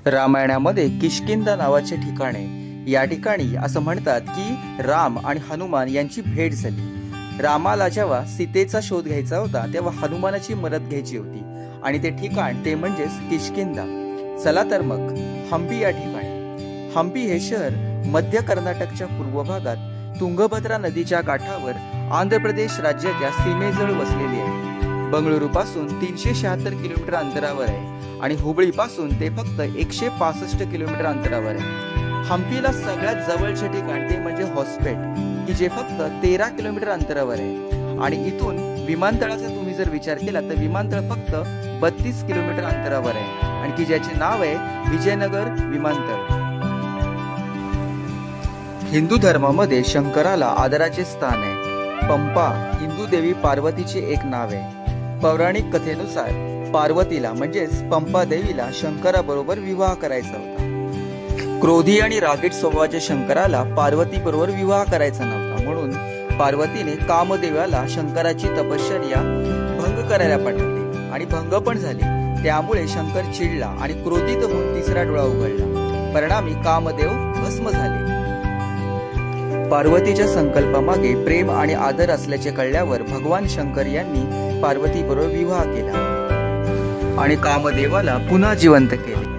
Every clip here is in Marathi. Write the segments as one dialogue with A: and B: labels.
A: रामायणामध्ये किष्किंधा नावाचे ठिकाण आहे। या ठिकाणी असं म्हणतात की राम आणि हनुमान यांची भेट झाली। रामाला जेव्हा सीतेचा शोध घ्यायचा होता तेव्हा हनुमानाची मदत घ्यायची होती आणि ते ठिकाण ते म्हणजेच किष्किंधा। चला तर मग हंपी या ठिकाणी। हंपी हे शहर मध्य कर्नाटकच्या पूर्व भागात तुंगभद्रा नदीच्या काठावर आंध्र प्रदेश राज्याच्या सीमेजवळ वसलेले आहे। बंगळुरू पासून 376 किलोमीटर अंतरावर आहे आणि हुबळी पासून ते फक्त 165 किलोमीटर अंतरावर आहे। हंपीला सगळ्यात जवळचे ठिकाण ते म्हणजे हॉस्पेट की जे फक्त 13 किलोमीटर अंतरावर आहे आणि इथून विमानतळाचा तुम्ही जर विचार केला तर विमानतळ फक्त 32 किलोमीटर अंतरावर आहे आणि की ज्याचे नाव आहे विजयनगर विमानतळ। हिंदू धर्मामध्ये शंकराला आदराचे स्थान आहे। पंपा हिंदू देवी पार्वतीचे एक नाव आहे। पौराणिक कथेनुसार पार्वतीला म्हणजेच पंपा देवीला शंकराबरोबर विवाह करायचा होता। क्रोधी आणि रागीट स्वभावाच्या शंकराला पार्वती बरोबर विवाह करायचा नव्हता, म्हणून पार्वतीने कामदेवाला शंकराची तपश्चर्या भंग करायला पाठवली आणि भंग पण झाली। त्यामुळे शंकर चिडला आणि क्रोधित होऊन तिसरा डोळा उघडला। परिणामी कामदेव भस्म झाले। पार्वतीच्या संकल्पामागे प्रेम आणि आदर असल्याचे कळल्यावर भगवान शंकर यांनी पार्वती बरोबर विवाह केला आणि कामदेवाला पुन्हा जिवंत केले।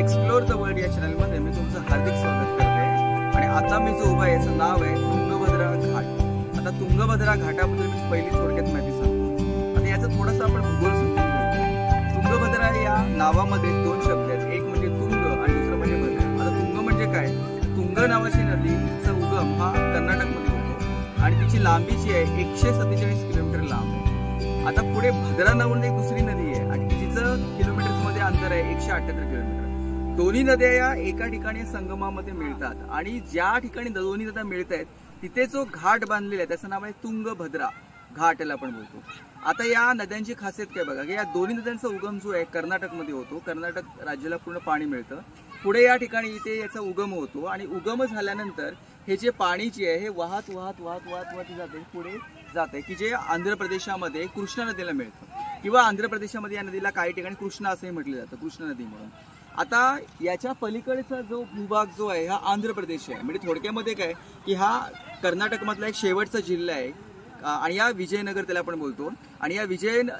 A: एक्सप्लोर द वर्ल्ड या चॅनल मध्ये मी तुमचं हार्दिक स्वागत करते आणि आता मी जो उभा आहे याचं नाव आहे तुंगभद्रा घाट। आता तुंगभद्रा घाटाबद्दल मी पहिली थोडक्यात माहिती सांगतो। आता याचं थोडंसं आपण भूगोल समजून घेऊ। तुंगभद्रा या नावामध्ये दोन शब्द आहेत, एक म्हणजे तुंग आणि दुसरं म्हणजे भद्रा। आता तुंग म्हणजे काय? तुंग नावाची नदीचा उगम हा कर्नाटकमध्ये होतो आणि तिची लांबी जी आहे 147 किलोमीटर लांब आहे। आता पुढे भद्रा नावाने एक दुसरी नदी आहे आणि तिचं किलोमीटर्स मध्ये अंतर आहे 178 किलोमीटर। दोन्ही नद्या या एका ठिकाणी संगमामध्ये मिळतात आणि ज्या ठिकाणी दोन्ही नद्या मिळत आहेत तिथे जो घाट बांधलेला आहे त्याचं नाव आहे तुंगभद्रा घाट याला आपण बोलतो। आता या नद्यांची खासियत काय बघा की या दोन्ही नद्यांचा उगम जो आहे कर्नाटकमध्ये होतो। कर्नाटक राज्याला पूर्ण पाणी मिळतं। पुढे या ठिकाणी इथे याचा उगम होतो आणि उगम झाल्यानंतर हे जे पाणी जे आहे हे वाहत वाहत वाहत वाहत वाहत जाते पुढे जाते की जे आंध्र प्रदेशामध्ये कृष्णा नदीला मिळतं किंवा आंध्र प्रदेशामध्ये या नदीला काही ठिकाणी कृष्णा असंही म्हटलं जातं, कृष्णा नदी म्हणून। आता याच्या पलीकडचा जो भूभाग जो आहे हा आंध्र प्रदेश आहे। म्हणजे थोडक्यामध्ये काय की हा कर्नाटकमधला एक शेवटचा जिल्हा आहे आणि या विजयनगर त्याला आपण बोलतो आणि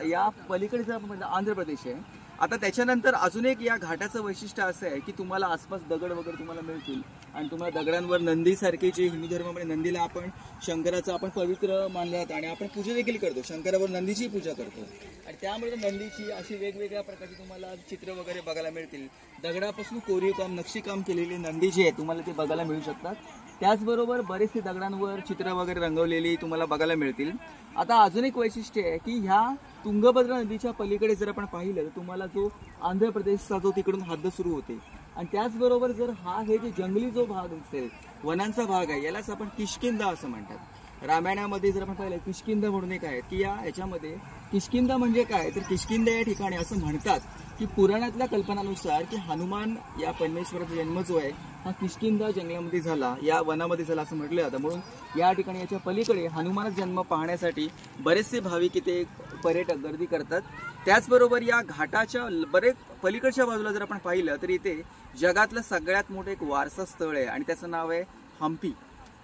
A: या पलीकडचा आंध्र प्रदेश आहे। आता त्याच्यानंतर अजून एक या घाटाचं वैशिष्ट्य असं आहे की तुम्हाला आसपास दगड वगैरे तुम्हाला मिळतील आणि तुम्हाला दगडांवर नंदीसारखे जे हिंदू धर्मामध्ये नंदीला आपण शंकराचं आपण पवित्र मानले जातं आणि आपण पूजा देखील करतो, शंकरावर नंदीची पूजा करतो आणि त्यामुळे नंदीची अशी वेगवेगळ्या प्रकारची तुम्हाला चित्र वगैरे बघायला मिळतील। दगडापासून कोरीव काम नक्षीकाम केलेली नंदी जी आहे तुम्हाला ते बघायला मिळू शकतात। त्याचबरोबर बरेचसे दगडांवर चित्र वगैरे रंगवलेली तुम्हाला बघायला मिळतील। आता अजून एक वैशिष्ट्य आहे की ह्या तुंगभद्रा नदीच्या पलीकडे जर आपण पाहिलं तर तुम्हाला जो आंध्र प्रदेशचा जो तिकडून हद्द सुरू होते आणि त्याचबरोबर जर हे जे जंगली जो भाग असेल वनांचा भाग आहे यालाच आपण किष्किंधा असं म्हणतात। रामायणामध्ये जर आपण पाहिलं किष्किंधा म्हणून एक आहे की याच्यामध्ये किष्किंधा म्हणजे काय तर किष्किंधा या ठिकाणी असं म्हणतात की पुराणातल्या कल्पनानुसार की हनुमान या परमेश्वराचा जन्म जो आहे हा किष्किंधा जंगलामध्ये झाला, या वनामध्ये झाला असं म्हटलं जातं। म्हणून या ठिकाणी याच्या पलीकडे हनुमानाचा जन्म पाहण्यासाठी बरेचसे भाविक इथे पर्यटक गर्दी करतात। त्याचबरोबर या घाटाच्या बरेच पलीकडच्या बाजूला जर आपण पाहिलं तर इथे जगातलं सगळ्यात मोठं एक वारसा स्थळ आहे आणि त्याचं नाव आहे हंपी।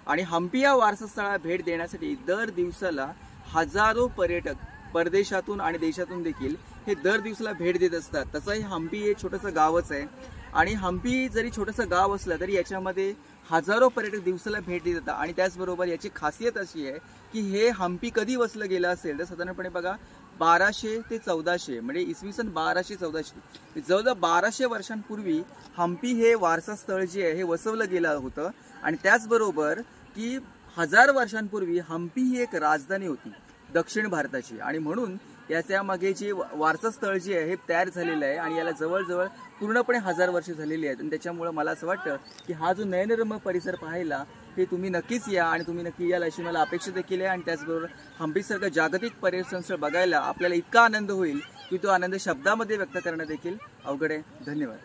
A: आणि हंपी या वारसा स्थळाला भेट देण्यासाठी दर दिवसाला हजारो पर्यटक परदेशातून आणि देशातून देखील हे दर दिवसाला भेट देत असतात। तसंही हंपी हे छोटंसं गावच आहे आणि हंपी जरी छोटंसं गाव असलं तरी याच्यामध्ये हजारो पर्यटक दिवसाला भेट देत येतात आणि त्याचबरोबर याची खासियत अशी आहे की हे हंपी कधी वसलं गेलं असेल तर साधारणपणे बघा 1200 ते 1400 म्हणजे इसवी सन 1200-1400 जवळजवळ 1200 वर्षांपूर्वी हंपी हे वारसा स्थळ जे आहे हे वसवलं गेलं होतं आणि त्याचबरोबर की 1000 वर्षांपूर्वी हंपी ही एक राजधानी होती दक्षिण भारताची आणि म्हणून याच्या मागे जे वारसा स्थळ जे आहे हे तयार झालेलं आहे आणि याला जवळजवळ पूर्णपणे 1000 वर्ष झालेली आहेत आणि त्याच्यामुळे मला असं वाटतं की हा जो नयनरम्य परिसर पाहायला की तुम्ही नक्कीच या आणि तुम्ही नक्की याल अशी मला अपेक्षा देखील आहे. आणि त्याचबरोबर हम्पीसारखं जागतिक पर्यटन स्थळ बघायला आपल्याला इतका आनंद होईल की तो आनंद शब्दामध्ये व्यक्त करणं देखील अवघड आहे. धन्यवाद.